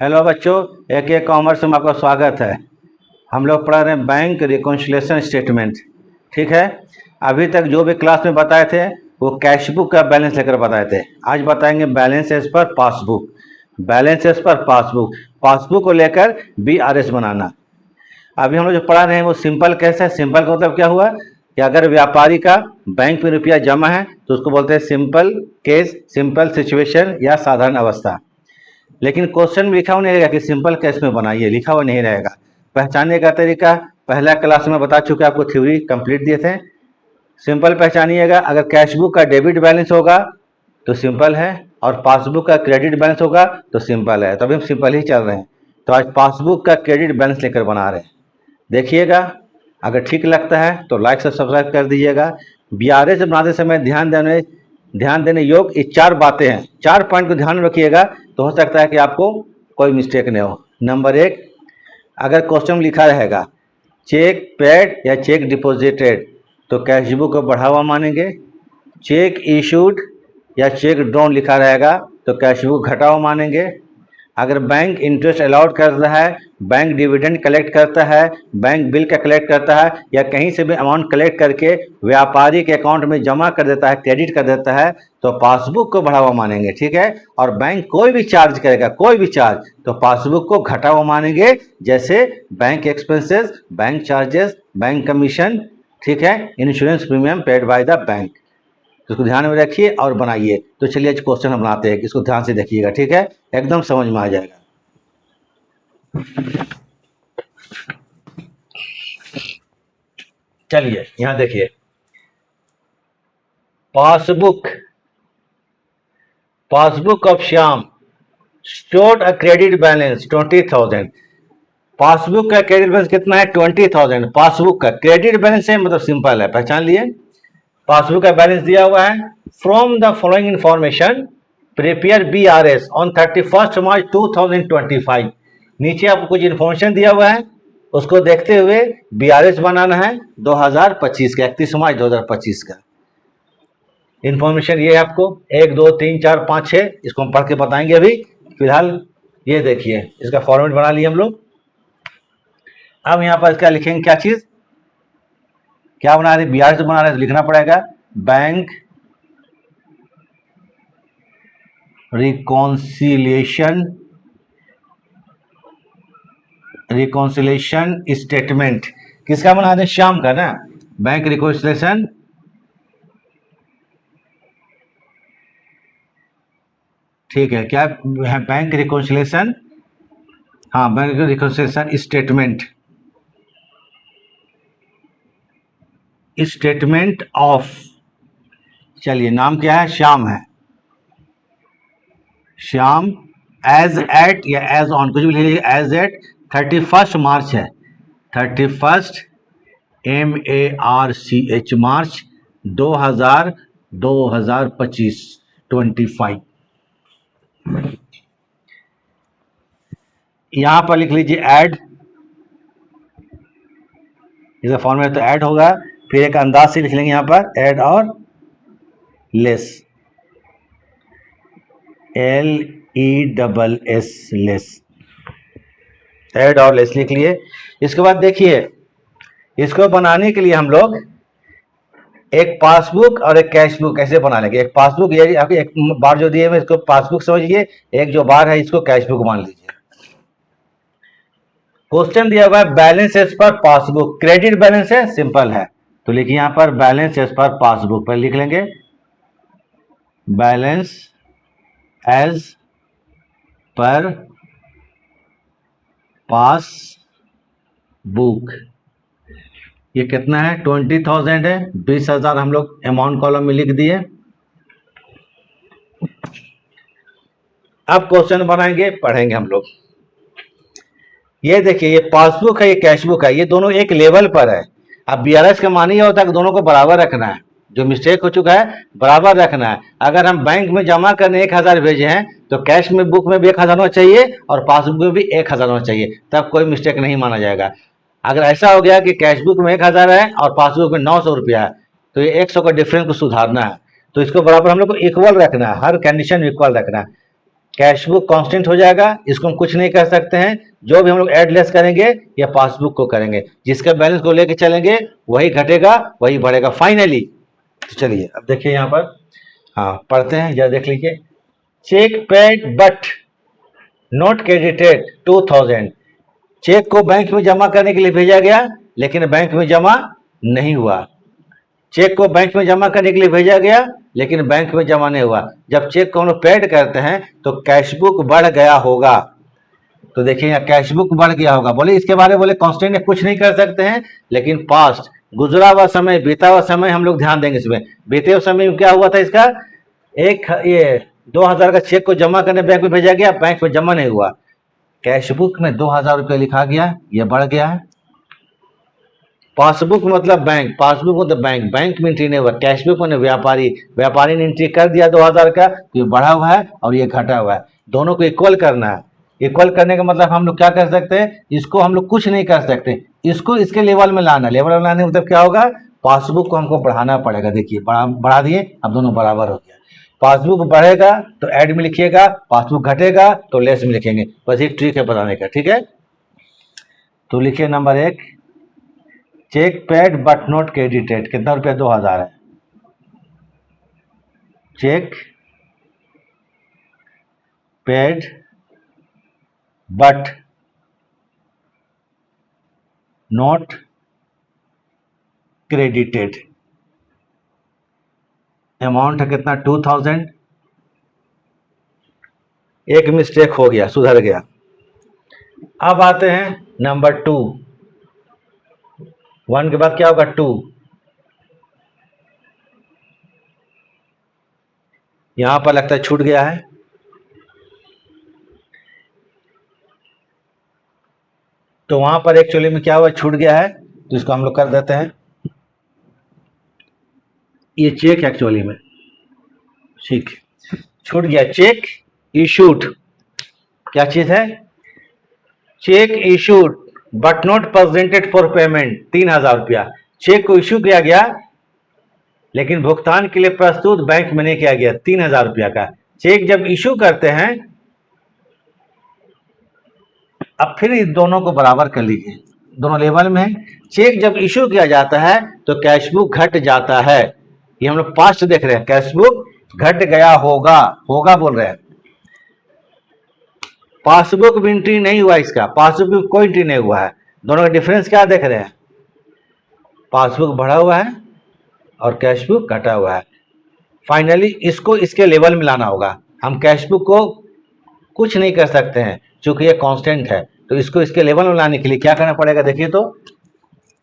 Hello बच्चों, एक commerce में आपका स्वागत है। हम लोग पढ़ा रहे हैं बैंक रिकॉन्सिलिएशन स्टेटमेंट। ठीक है, अभी तक जो भी क्लास में बताए थे वो कैश बुक का बैलेंस लेकर बताए थे। आज बताएंगे balance as per passbook. Balance as per passbook, passbook को लेकर BRS बनाना। अभी हम लोग जो पढ़ा रहे हैं वो सिंपल केस है। सिंपल का मतलब क्या हुआ कि अगर व्यापारी का बैंक में रुपया जमा है तो उसको बोलते हैं सिंपल केस, सिंपल सिचुएशन या साधारण अवस्था। लेकिन क्वेश्चन में लिखा हुआ नहीं रहेगा कि सिंपल केस में बनाइए, लिखा हुआ नहीं रहेगा। पहचानने का तरीका पहला क्लास में बता चुके, आपको थ्योरी कंप्लीट दिए थे। सिंपल पहचानिएगा, अगर कैश बुक का डेबिट बैलेंस होगा तो सिंपल है और पासबुक का क्रेडिट बैलेंस होगा तो सिंपल है। तो अभी हम सिंपल ही चल रहे हैं। तो आज पासबुक का क्रेडिट बैलेंस लेकर बना रहे हैं, देखिएगा। अगर ठीक लगता है तो लाइक से सब्सक्राइब कर दीजिएगा। BRS बनाते समय ध्यान देने योग्य ये 4 बातें हैं। 4 पॉइंट को ध्यान में रखिएगा तो हो सकता है कि आपको कोई मिस्टेक नहीं हो। नंबर 1, अगर क्वेश्चन में लिखा रहेगा चेक पेड या चेक डिपॉजिटेड तो कैश बुक को बढ़ा हुआ मानेंगे। चेक इशूड या चेक ड्रॉन लिखा रहेगा तो कैश बुक घटा हुआ मानेंगे। अगर बैंक इंटरेस्ट अलाउड कर रहा है, बैंक डिविडेंड कलेक्ट करता है, बैंक बिल का कलेक्ट करता है या कहीं से भी अमाउंट कलेक्ट करके व्यापारी के अकाउंट में जमा कर देता है, क्रेडिट कर देता है तो पासबुक को बढ़ा हुआ मानेंगे। ठीक है, और बैंक कोई भी चार्ज करेगा, कोई भी चार्ज, तो पासबुक को घटा हुआ मानेंगे, जैसे bank expenses, bank charges, bank commission. ठीक है, insurance premium paid by the bank. तो इसको ध्यान में रखिए और बनाइए। तो चलिए आज क्वेश्चन हम बनाते हैं, इसको ध्यान से देखिएगा। ठीक है, एकदम समझ में आ जाएगा। चलिए यहां देखिए, passbook of Shyam stored a credit balance 20,000। Passbook का क्रेडिट बैलेंस कितना है? 20,000। पासबुक का क्रेडिट बैलेंस है, मतलब सिंपल है, पहचान लिए। पासबुक का बैलेंस दिया हुआ है। From the following information prepare BRS on 31 मार्च 2025। नीचे आपको कुछ इंफॉर्मेशन दिया हुआ है, उसको देखते हुए BRS बनाना है 2025 का, 31 मार्च 2025 का। इंफॉर्मेशन ये है आपको 1 2 3 4 5 6, इसको हम पढ़ के बताएंगे। अभी फिलहाल ये देखिए, इसका फॉर्मेट बना लिए हम लोग। अब यहाँ पर इसका लिखेंगे क्या चीज, क्या बना रहे? BRS बना रहे तो लिखना पड़ेगा बैंक रिकॉन्सिलिएशन स्टेटमेंट। किसका बना रहे? श्याम का ना। बैंक रिकॉन्सिलिएशन, ठीक है, क्या है? बैंक रिकॉन्सिलिएशन, हाँ, बैंक रिकॉन्सिलिएशन स्टेटमेंट ऑफ, चलिए नाम क्या है? श्याम है। श्याम एज एट या एज ऑन, कुछ भी लिख लीजिए। एज एट 31 मार्च है, 31 MARCH मार्च 2025 25। यहां पर लिख लीजिए ऐड, इसका फॉर्मेट तो ऐड होगा। फिर एक अंदाज से लिख लेंगे यहां पर ऐड और लेस, LESS लेस, ऐड और लेस लिख लिए। इसके बाद देखिए, इसको बनाने के लिए हम लोग एक पासबुक और एक कैश बुक ऐसे बना लेंगे। एक पासबुक, ये एक बार जो दिए हुए इसको पासबुक समझिए, एक जो बार है इसको कैश बुक मान लीजिए। क्वेश्चन दिया हुआ है balance as per passbook, credit balance है, सिंपल है, तो लिखिए यहां पर बैलेंस एज पर पासबुक, पर लिख लेंगे बैलेंस एज पर पासबुक। ये कितना है? 20,000 है, 20,000 हम लोग अमाउंट कॉलम में लिख दिए। अब क्वेश्चन बनाएंगे, पढ़ेंगे हम लोग। ये देखिए, ये पासबुक है, ये कैश बुक है, ये दोनों एक लेवल पर है। अब BRS का मान ये होता है कि दोनों को बराबर रखना है। जो मिस्टेक हो चुका है बराबर रखना है। अगर हम बैंक में जमा करने 1,000 भेजे हैं तो कैश में बुक में भी 1,000 होना चाहिए और पासबुक में भी 1,000 होना चाहिए, तब कोई मिस्टेक नहीं माना जाएगा। अगर ऐसा हो गया कि कैश बुक में 1,000 है और पासबुक में 900 रुपया है तो ये 100 का डिफरेंस को सुधारना है। तो इसको बराबर हम लोग को इक्वल रखना है, हर कंडीशन में इक्वल रखना है। कैश बुक कांस्टेंट हो जाएगा, इसको हम कुछ नहीं कर सकते हैं। जो भी हम लोग ऐड लेस करेंगे या पासबुक को करेंगे, जिसका बैलेंस को लेके चलेंगे वही घटेगा वही बढ़ेगा फाइनली। तो चलिए अब देखिए यहाँ पर, हाँ पढ़ते हैं, जरा देख लीजिए। Cheque paid but not credited 2000, cheque को बैंक में जमा करने के लिए भेजा गया लेकिन बैंक में जमा नहीं हुआ। चेक को बैंक में जमा करने के लिए भेजा गया लेकिन बैंक में जमा नहीं हुआ। जब चेक को हम लोग पेड करते हैं तो कैश बुक बढ़ गया होगा। तो देखिए यहाँ कैश बुक बढ़ गया होगा, बोले इसके बारे में बोले कांस्टेंट में कुछ नहीं कर सकते हैं, लेकिन पास्ट गुजरा हुआ समय, बीता हुआ समय हम लोग ध्यान देंगे इसमें। बीते हुए समय में क्या हुआ था, इसका ये 2000 का चेक को जमा करने बैंक में भेजा गया, बैंक में जमा नहीं हुआ, कैश बुक में 2000 रुपये लिखा गया, ये बढ़ गया है। पासबुक मतलब बैंक, पासबुक मतलब बैंक, बैंक में एंट्री नहीं हुआ। कैश बुक में व्यापारी, व्यापारी ने एंट्री कर दिया 2000 का, तो ये बढ़ा हुआ है और ये घटा हुआ है, दोनों को इक्वल करना है। इक्वल करने का मतलब हम लोग क्या कर सकते हैं, इसको हम लोग कुछ नहीं कर सकते, इसको इसके लेवल में लाना। लेवल में लाने मतलब क्या होगा, पासबुक को हमको बढ़ाना पड़ेगा। देखिए बढ़ा दिए, अब दोनों बराबर हो गया। पासबुक बढ़ेगा तो ऐड में लिखिएगा, पासबुक घटेगा तो लेस में लिखेंगे, बस एक ट्रिक है बताने का, ठीक है। तो लिखिए number 1, cheque paid but not credited, कितना रुपया, 2000 है। Cheque paid but not credited, amount है कितना, 2000। एक मिस्टेक हो गया, सुधर गया। अब आते हैं नंबर 2, 1 के बाद क्या होगा, 2। यहां पर लगता है छूट गया है, तो वहां पर एक्चुअली में क्या हुआ, छूट गया है, तो इसको हम लोग कर देते हैं। ये चेक एक्चुअली में, ठीक, छूट गया। चेक इशूड, क्या चीज है, check issued but not presented for payment, 3000 रुपया। चेक को इशू किया गया लेकिन भुगतान के लिए प्रस्तुत बैंक में नहीं किया गया, 3000 रुपया का। चेक जब इशू करते हैं, अब फिर इस दोनों को बराबर कर लीजिए, दोनों लेवल में है। चेक जब इशू किया जाता है तो कैश बुक घट जाता है, ये हम लोग पास्ट देख रहे हैं, कैश बुक घट गया होगा, होगा बोल रहे हैं। पासबुक भी एंट्री नहीं हुआ, इसका पासबुक में कोई एंट्री नहीं हुआ है। दोनों का डिफरेंस क्या देख रहे हैं, पासबुक बढ़ा हुआ है और कैश बुक घटा हुआ है। फाइनली इसको इसके लेवल में लाना होगा। हम कैश बुक को कुछ नहीं कर सकते हैं क्योंकि ये कांस्टेंट है, तो इसको इसके लेवल में लाने के लिए क्या करना पड़ेगा, देखिए तो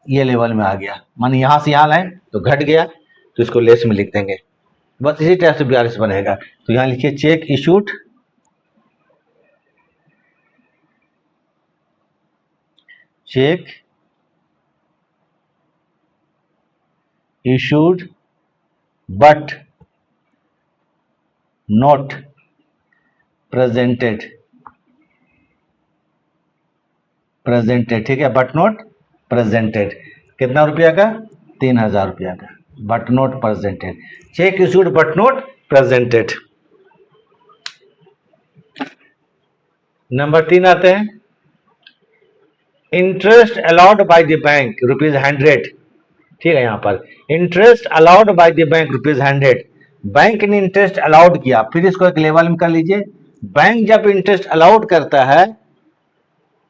ये लेवल में आ गया, माने यहां से यहां लाए तो घट गया, तो इसको लेस में लिख देंगे, बस इसी तरह से 42 बनेगा। तो यहां लिखिए cheque issued, cheque issued but not presented, ठीक है, बट नॉट प्रेजेंटेड, कितना रुपया का, 3000 रुपया का, but not presented. Check issued but not presented. Number 3 आते हैं, interest allowed by the bank ₹100, ठीक है। यहां पर interest allowed by the bank ₹100, bank ने इंटरेस्ट अलाउड किया, फिर इसको एक लेवल में कर लीजिए। बैंक जब इंटरेस्ट अलाउड करता है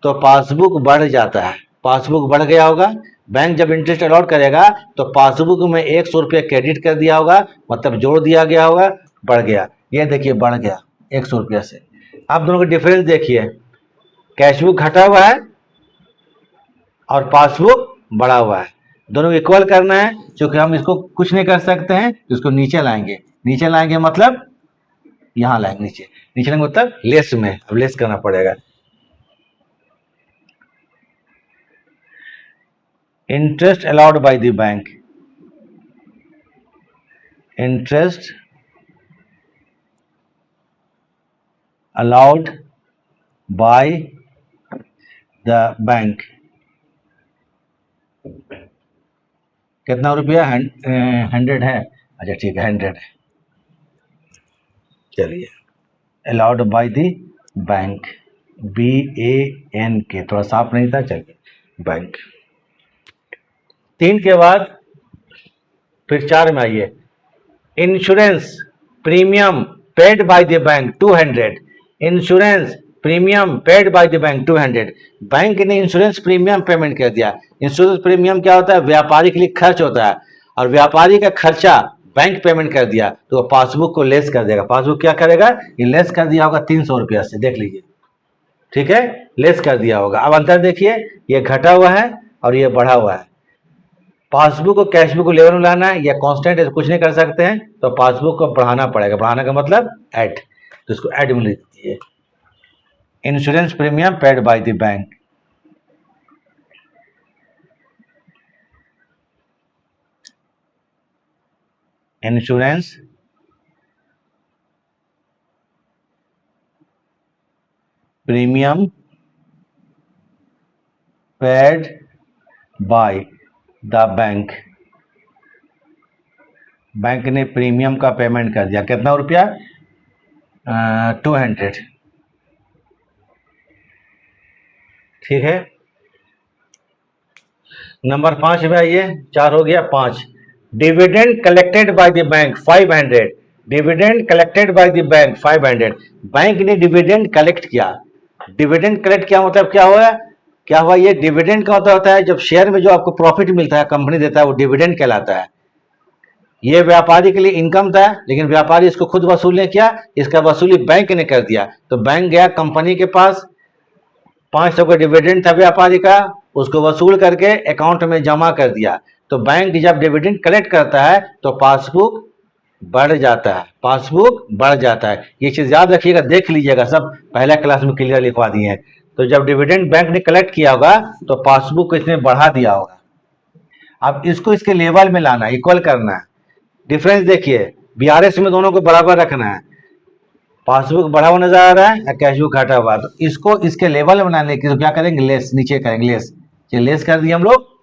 तो पासबुक बढ़ जाता है, पासबुक बढ़ गया होगा। बैंक जब इंटरेस्ट अलाउड करेगा तो पासबुक में 100 रुपये क्रेडिट कर दिया होगा, मतलब जोड़ दिया गया होगा, बढ़ गया। ये देखिए बढ़ गया 100 रुपया से। आप दोनों का डिफरेंस देखिए, कैशबुक घटा हुआ है और पासबुक बढ़ा हुआ है, दोनों को इक्वल करना है। क्योंकि हम इसको कुछ नहीं कर सकते हैं तो इसको नीचे लाएंगे, नीचे लाएंगे मतलब यहां लाएंगे, नीचे नीचे लाएंगे मतलब लेस में, अब लेस करना पड़ेगा। Interest allowed by the bank, interest allowed by the bank, कितना रुपया, 100 है, अच्छा ठीक है 100 है, चलिए allowed by the bank, BANK, थोड़ा साफ नहीं था, चलिए बैंक। 3 के बाद फिर 4 में आइए, insurance premium paid by the bank 200, insurance premium paid by the bank 200। Bank ने इंश्योरेंस प्रीमियम पेमेंट कर दिया। इंश्योरेंस प्रीमियम क्या होता है? व्यापारी के लिए खर्च होता है, और व्यापारी का खर्चा बैंक पेमेंट कर दिया तो पासबुक को लेस कर देगा। पासबुक क्या करेगा? ये लेस कर दिया होगा 300 रुपया से, देख लीजिए, ठीक है, लेस कर दिया होगा। अब अंतर देखिए, ये घटा हुआ है और ये बढ़ा हुआ है। पासबुक और कैशबुक को लेवल में लाना है, या कांस्टेंट है, कुछ नहीं कर सकते हैं, तो पासबुक को बढ़ाना पड़ेगा। बढ़ाने का मतलब ऐड, तो इसको ऐड में लिख दीजिए, insurance premium paid by the bank. Insurance premium paid by the bank. Bank ने प्रीमियम का पेमेंट कर दिया, कितना रुपया? 200, ठीक है। नंबर 5 में आइए, 4 हो गया, 5, dividend collected by the bank 500, dividend collected by the bank 500। Bank ने डिविडेंड कलेक्ट किया। डिविडेंड कलेक्ट किया मतलब क्या हुआ? क्या हुआ? ये डिविडेंड का होता है जब शेयर में जो आपको प्रॉफिट मिलता है, कंपनी देता है, वो डिविडेंड कहलाता है। ये व्यापारी के लिए इनकम था, लेकिन व्यापारी इसको खुद वसूल नहीं किया, इसका वसूली बैंक ने कर दिया। तो बैंक गया कंपनी के पास, 500 का डिविडेंड था व्यापारी का, उसको वसूल करके अकाउंट में जमा कर दिया। तो बैंक जब डिविडेंड कलेक्ट करता है तो पासबुक बढ़ जाता है, पासबुक बढ़ जाता है। ये चीज याद रखिएगा, देख लीजिएगा, सब पहला क्लास में क्लियर लिखवा दिए हैं। तो जब डिविडेंड बैंक ने कलेक्ट किया होगा तो पासबुक को इसने बढ़ा दिया होगा। अब इसको इसके लेवल में लाना, इक्वल करना है। डिफरेंस देखिए, BRS में दोनों को बराबर रखना है। पासबुक बढ़ा हुआ नजर आ रहा है, कैशबुक घटा हुआ, तो इसको इसके लेवल में बनाने के लिए क्या करेंगे? लेस, नीचे करेंगे लेस। चलिए लेस कर दिए हम लोग,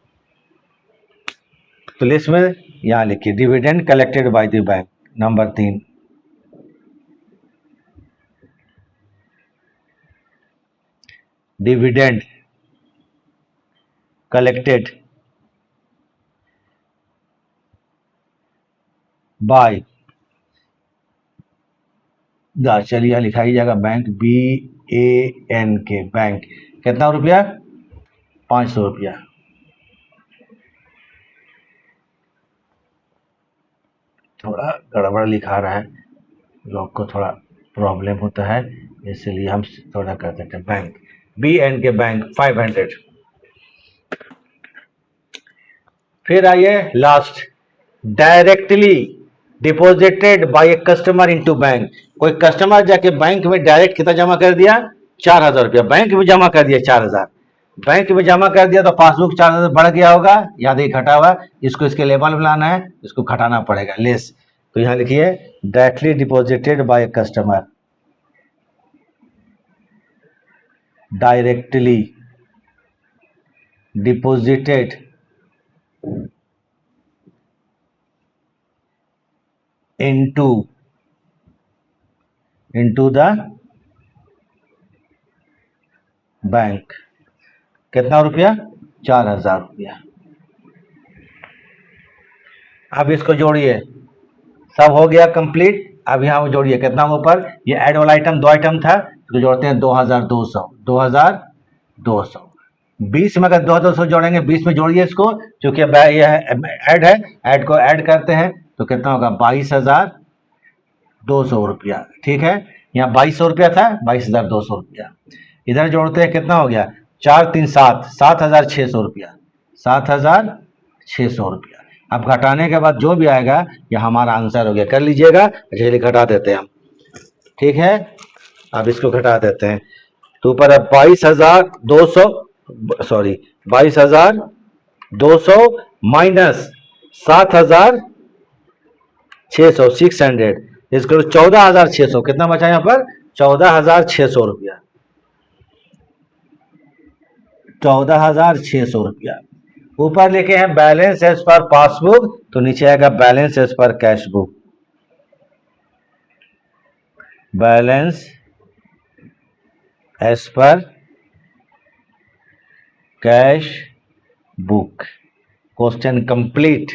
तो लेस में यहां लिखिए dividend collected by the bank, number 3। Dividend collected by the, चलिए लिखा ही जाएगा बैंक, BANK, बैंक। कितना रुपया? 500 रुपया। थोड़ा गड़बड़ लिखा रहा है, लोग को थोड़ा प्रॉब्लम होता है, इसलिए हम थोड़ा कर देते हैं। Bank, BNK bank 500। फिर आइए last, directly deposited bye a customer into bank. कोई कस्टमर जाके बैंक में डायरेक्ट कितना जमा कर दिया? 4000 रुपया बैंक में जमा कर दिया। 4000 बैंक में जमा कर दिया तो पासबुक 4000 बढ़ गया होगा, याद ही घटा हुआ। इसको इसके लेवल में लाना है, इसको घटाना पड़ेगा, लेस। तो यहां लिखिए directly deposited bye a customer, directly deposited into the bank. कितना रुपया? 4000 रुपया। अब इसको जोड़िए, सब हो गया कंप्लीट। अब यहाँ जोड़िए, कितना ऊपर? ये ऐड वाला आइटम 2 आइटम था, तो जोड़ते हैं 2200, 2200। 20 में अगर 2200 जोड़ेंगे, 20 में जोड़िए इसको, क्योंकि ये ऐड है, ऐड को ऐड करते हैं तो कितना होगा? 22200 रुपया, ठीक है। यहाँ 2200 रुपया था, 22200 रुपया। इधर जोड़ते हैं, कितना हो गया? 4 3 7, 7600 रुपया, 7600 रुपया। अब घटाने के बाद जो भी आएगा ये हमारा आंसर हो गया, कर लीजिएगा। चलिए घटा देते हैं हम, ठीक है। अब इसको घटा देते हैं, तो ऊपर है 22,200, सॉरी 22,200 माइनस 7,600, 600, इसको 14,600। कितना बचा यहाँ पर? 14,600 रुपया, 14,600 रुपया। ऊपर लिखे हैं बैलेंस एज पर पासबुक, तो नीचे आएगा balance as per cash book. Balance as per cash book, question complete.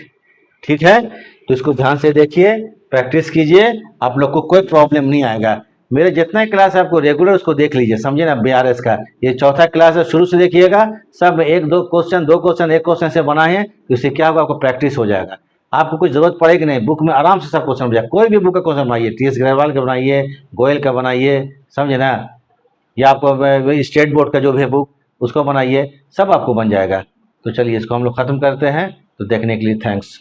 ठीक है, तो इसको ध्यान से देखिए, प्रैक्टिस कीजिए, आप लोग को कोई प्रॉब्लम नहीं आएगा। मेरे जितना ही क्लास है आपको रेगुलर उसको देख लीजिए, समझे ना, बीआरएस का ये चौथा क्लास है, शुरू से देखिएगा, सब एक दो क्वेश्चन एक क्वेश्चन से बनाए हैं, तो इससे क्या होगा, आपको प्रैक्टिस हो जाएगा। आपको कुछ जरूरत पड़ेगी नहीं, बुक में आराम से सब क्वेश्चन बन जाएगा। कोई भी बुक का क्वेश्चन बनाइए, टीएस ग्रेवाल का बनाइए, गोयल का बनाइए, समझे ना, या आपको स्टेट बोर्ड का जो भी है बुक उसको बनाइए, सब आपको बन जाएगा। तो चलिए इसको हम लोग ख़त्म करते हैं। तो देखने के लिए थैंक्स।